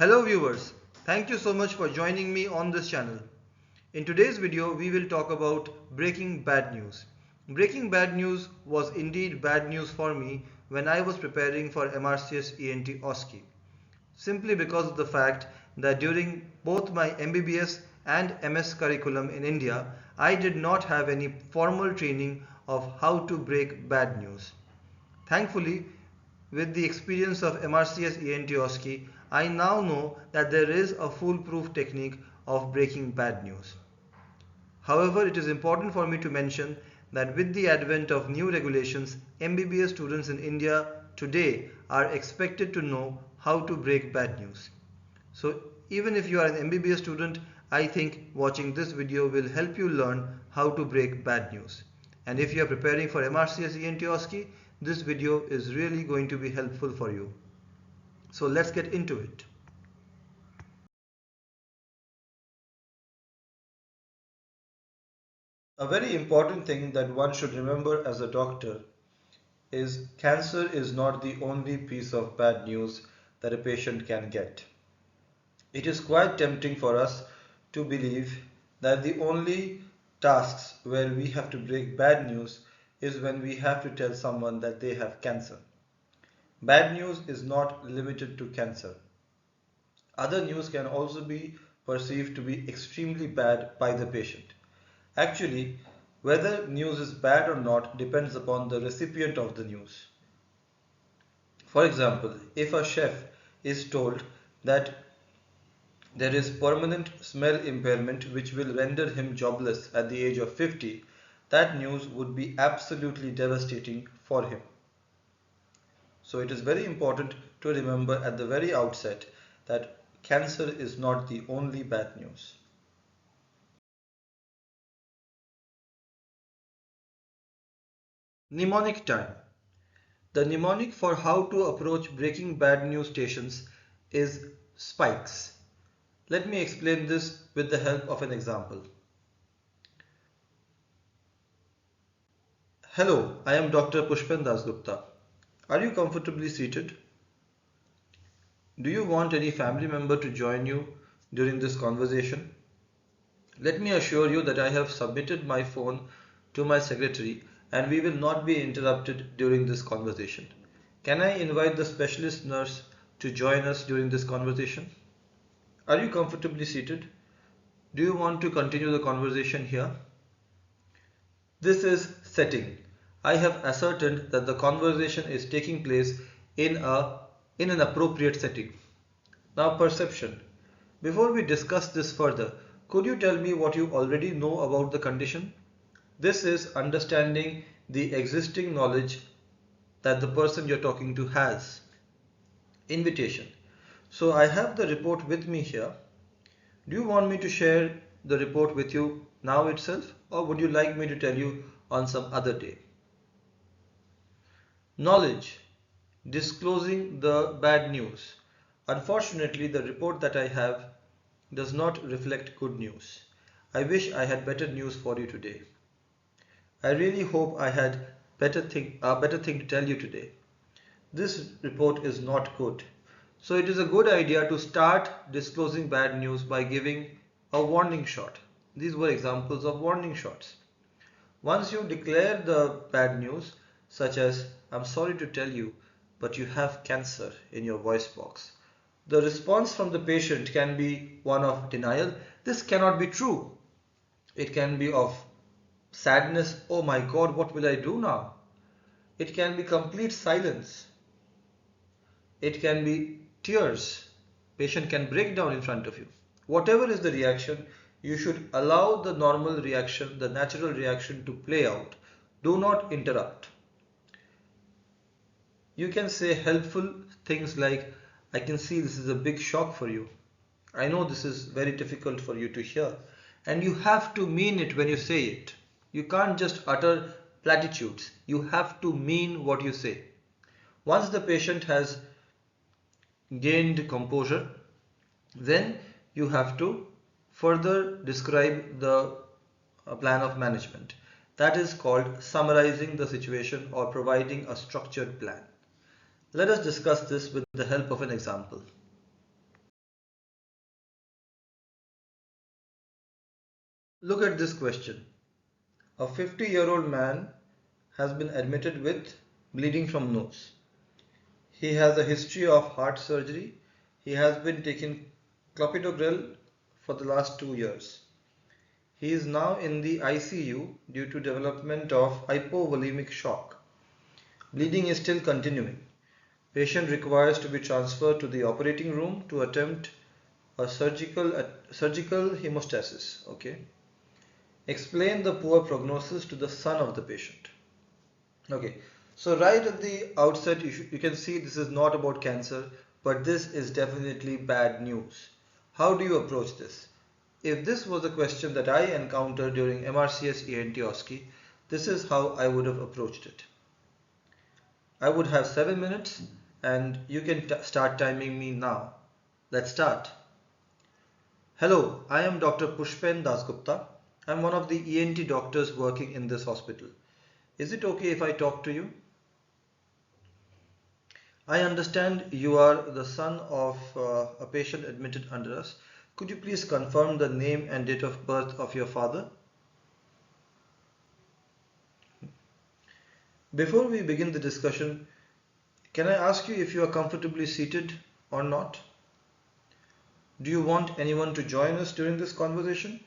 Hello viewers, thank you so much for joining me on this channel. In today's video, we will talk about breaking bad news. Breaking bad news was indeed bad news for me when I was preparing for MRCS ENT OSCE. Simply because of the fact that during both my MBBS and MS curriculum in India, I did not have any formal training of how to break bad news. Thankfully, with the experience of MRCS ENT OSCE, I now know that there is a foolproof technique of breaking bad news. However, it is important for me to mention that with the advent of new regulations, MBBS students in India today are expected to know how to break bad news. So even if you are an MBBS student, I think watching this video will help you learn how to break bad news. And if you are preparing for MRCS ENT OSCE, this video is really going to be helpful for you. So let's get into it. A very important thing that one should remember as a doctor is cancer is not the only piece of bad news that a patient can get. It is quite tempting for us to believe that the only tasks where we have to break bad news is when we have to tell someone that they have cancer. Bad news is not limited to cancer. Other news can also be perceived to be extremely bad by the patient. Actually, whether news is bad or not depends upon the recipient of the news. For example, if a chef is told that there is permanent smell impairment which will render him jobless at the age of 50, that news would be absolutely devastating for him. So it is very important to remember at the very outset that cancer is not the only bad news. Mnemonic time. The mnemonic for how to approach breaking bad news stations is spikes. Let me explain this with the help of an example. Hello, I am Dr. Puspen Dasgupta. Are you comfortably seated? Do you want any family member to join you during this conversation? Let me assure you that I have submitted my phone to my secretary and we will not be interrupted during this conversation. Can I invite the specialist nurse to join us during this conversation? Are you comfortably seated? Do you want to continue the conversation here? This is setting. I have ascertained that the conversation is taking place in an appropriate setting. Now perception. Before we discuss this further, could you tell me what you already know about the condition? This is understanding the existing knowledge that the person you're talking to has. Invitation. So I have the report with me here. Do you want me to share the report with you now itself, or would you like me to tell you on some other day? Knowledge. Disclosing the bad news. Unfortunately, the report that I have does not reflect good news. I wish I had better news for you today. I really hope I had a better thing to tell you today. This report is not good. So it is a good idea to start disclosing bad news by giving a warning shot. These were examples of warning shots. Once you declare the bad news, such as, I'm sorry to tell you, but you have cancer in your voice box, the response from the patient can be one of denial. This cannot be true. It can be of sadness. Oh my God, what will I do now? It can be complete silence. It can be tears. Patient can break down in front of you. Whatever is the reaction, you should allow the normal reaction, the natural reaction to play out. Do not interrupt. You can say helpful things like, I can see this is a big shock for you. I know this is very difficult for you to hear. And you have to mean it when you say it. You can't just utter platitudes. You have to mean what you say. Once the patient has gained composure, then you have to further describe the plan of management. That is called summarizing the situation or providing a structured plan. Let us discuss this with the help of an example. Look at this question. A 50-year-old man has been admitted with bleeding from nose. He has a history of heart surgery. He has been taking clopidogrel for the last 2 years. He is now in the ICU due to development of hypovolemic shock. Bleeding is still continuing. Patient requires to be transferred to the operating room to attempt a surgical hemostasis. Okay. Explain the poor prognosis to the son of the patient. Okay, so right at the outset, you can see this is not about cancer, but this is definitely bad news. How do you approach this? If this was a question that I encountered during MRCS ENT OSCE, this is how I would have approached it. I would have 7 minutes and you can start timing me now. Let's start. Hello, I am Dr. Puspen Dasgupta. I'm one of the ENT doctors working in this hospital. Is it okay if I talk to you? I understand you are the son of a patient admitted under us. Could you please confirm the name and date of birth of your father? Before we begin the discussion, can I ask you if you are comfortably seated or not? Do you want anyone to join us during this conversation?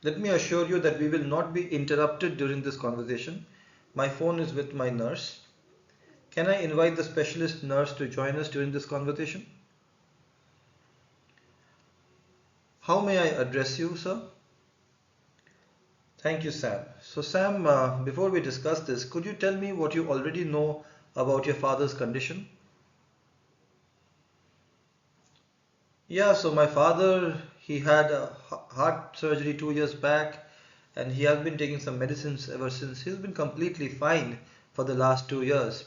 Let me assure you that we will not be interrupted during this conversation. My phone is with my nurse. Can I invite the specialist nurse to join us during this conversation? How may I address you, sir? Thank you, Sam. So Sam, before we discuss this, could you tell me what you already know about your father's condition? Yeah, so my father, he had a heart surgery 2 years back and he has been taking some medicines ever since. He's been completely fine for the last 2 years.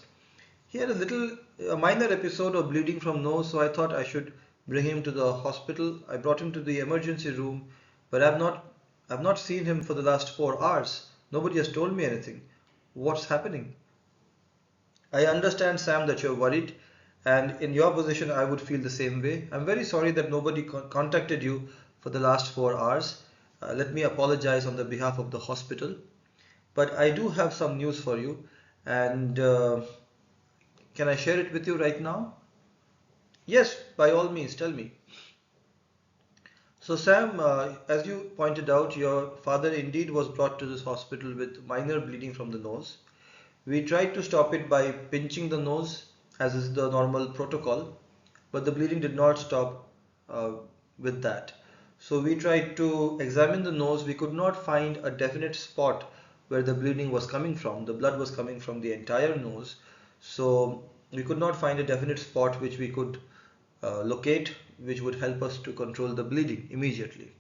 He had a minor episode of bleeding from nose, so I thought I should bring him to the hospital. I brought him to the emergency room, but I've not seen him for the last 4 hours. Nobody has told me anything. What's happening? I understand, Sam, that you're worried, and in your position, I would feel the same way. I'm very sorry that nobody contacted you for the last 4 hours. Let me apologize on the behalf of the hospital. But I do have some news for you, and can I share it with you right now? Yes, by all means, tell me. So Sam, as you pointed out, your father indeed was brought to this hospital with minor bleeding from the nose. We tried to stop it by pinching the nose, as is the normal protocol, but the bleeding did not stop with that. So we tried to examine the nose. We could not find a definite spot where the bleeding was coming from. The blood was coming from the entire nose. So we could not find a definite spot which we could locate, which would help us to control the bleeding immediately.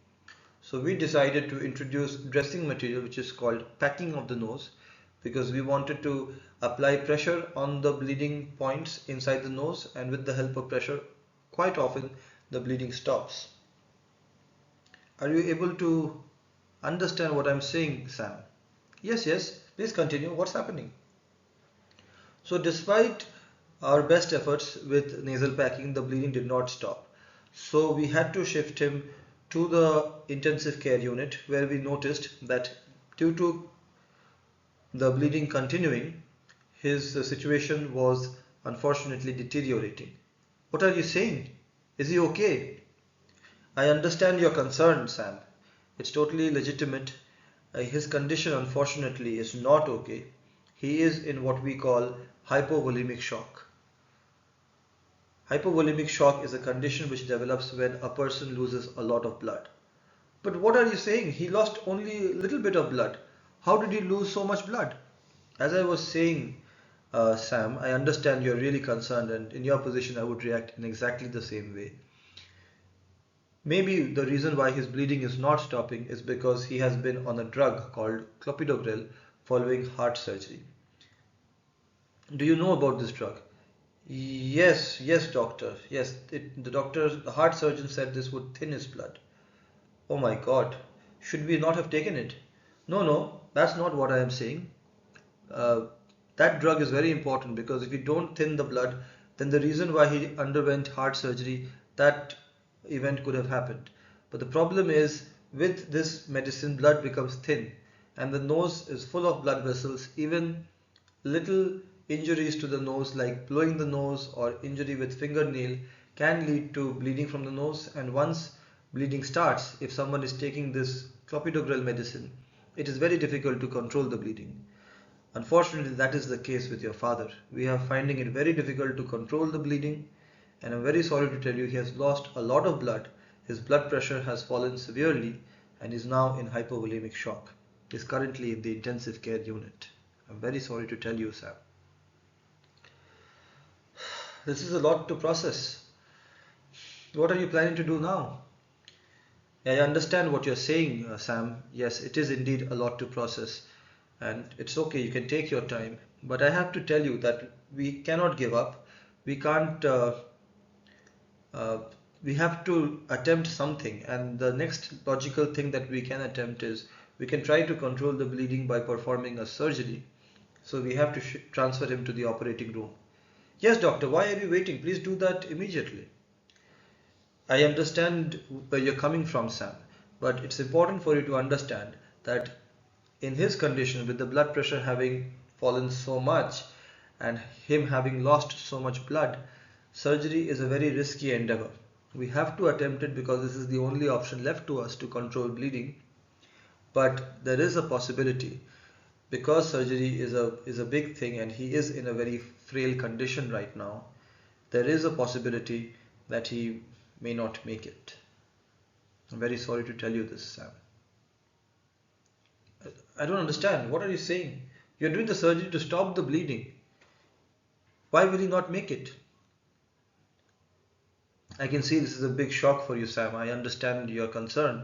So we decided to introduce dressing material which is called packing of the nose, because we wanted to apply pressure on the bleeding points inside the nose, and with the help of pressure, quite often the bleeding stops. Are you able to understand what I'm saying, Sam? Yes, yes, please continue. What's happening? So despite our best efforts with nasal packing, the bleeding did not stop. So we had to shift him to the intensive care unit, where we noticed that due to the bleeding continuing, his situation was unfortunately deteriorating. What are you saying? Is he okay? I understand your concern, Sam. It's totally legitimate. His condition unfortunately is not okay. He is in what we call hypovolemic shock. Hypovolemic shock is a condition which develops when a person loses a lot of blood. But what are you saying? He lost only a little bit of blood. How did he lose so much blood? As I was saying, Sam, I understand you're really concerned, and in your position I would react in exactly the same way. Maybe the reason why his bleeding is not stopping is because he has been on a drug called clopidogrel following heart surgery. Do you know about this drug? Yes, yes, doctor. Yes, the heart surgeon said this would thin his blood. Oh my God, should we not have taken it? No, no, that's not what I am saying. Uh, that drug is very important, because if you don't thin the blood, then the reason why he underwent heart surgery, that event could have happened. But the problem is, with this medicine, blood becomes thin and the nose is full of blood vessels. Even little injuries to the nose, like blowing the nose or injury with fingernail, can lead to bleeding from the nose. And once bleeding starts, if someone is taking this clopidogrel medicine, it is very difficult to control the bleeding. Unfortunately, that is the case with your father. We are finding it very difficult to control the bleeding, and I'm very sorry to tell you he has lost a lot of blood. His blood pressure has fallen severely and is now in hypovolemic shock. He is currently in the intensive care unit. I'm very sorry to tell you, Sam. This is a lot to process. What are you planning to do now? I understand what you're saying, Sam. Yes, it is indeed a lot to process, and it's okay, you can take your time. But I have to tell you that we cannot give up. We can't, we have to attempt something, and the next logical thing that we can attempt is we can try to control the bleeding by performing a surgery. So we have to transfer him to the operating room. Yes, doctor, why are you waiting? Please do that immediately. I understand where you're coming from, Sam, but it's important for you to understand that in his condition, with the blood pressure having fallen so much and him having lost so much blood, surgery is a very risky endeavor. We have to attempt it because this is the only option left to us to control bleeding. But there is a possibility, because surgery is a big thing and he is in a very frail condition right now, there is a possibility that he may not make it. I'm very sorry to tell you this, Sam. I don't understand. What are you saying? You're doing the surgery to stop the bleeding. Why will he not make it? I can see this is a big shock for you, Sam. I understand your concern.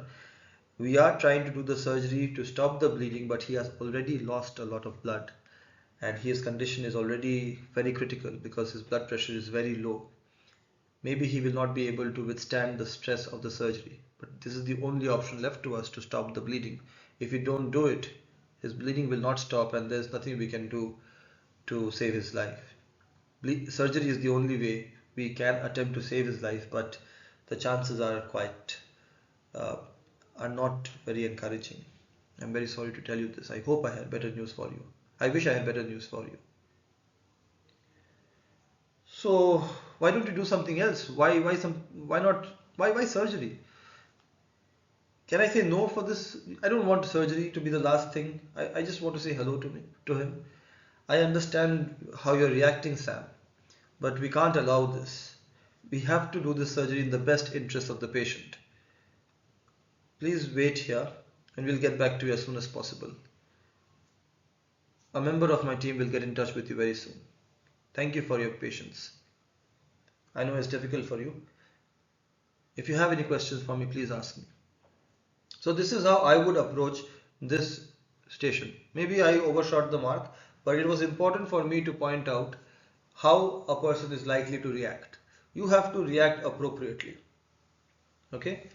We are trying to do the surgery to stop the bleeding, but he has already lost a lot of blood and his condition is already very critical because his blood pressure is very low. Maybe he will not be able to withstand the stress of the surgery, but this is the only option left to us to stop the bleeding. If we don't do it, his bleeding will not stop and there's nothing we can do to save his life. Surgery is the only way we can attempt to save his life, but the chances are are not very encouraging. I'm very sorry to tell you this. I hope I had better news for you. I wish I had better news for you. So why don't you do something else? Why surgery? Can I say no for this? I don't want surgery to be the last thing. I just want to say hello to him. I understand how you're reacting, Sam, but we can't allow this. We have to do this surgery in the best interest of the patient. Please wait here and we'll get back to you as soon as possible. A member of my team will get in touch with you very soon. Thank you for your patience. I know it's difficult for you. If you have any questions for me, please ask me. So this is how I would approach this station. Maybe I overshot the mark, but it was important for me to point out how a person is likely to react. You have to react appropriately. Okay?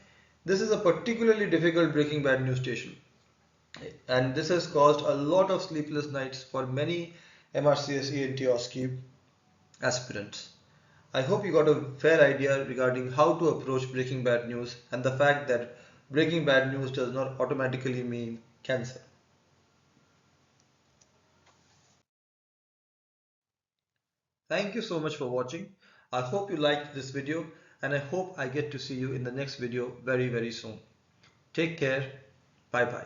This is a particularly difficult Breaking Bad news station, and this has caused a lot of sleepless nights for many MRCS ENT OSCE aspirants. I hope you got a fair idea regarding how to approach Breaking Bad news and the fact that Breaking Bad news does not automatically mean cancer. Thank you so much for watching. I hope you liked this video and I hope I get to see you in the next video very soon. Take care. Bye bye.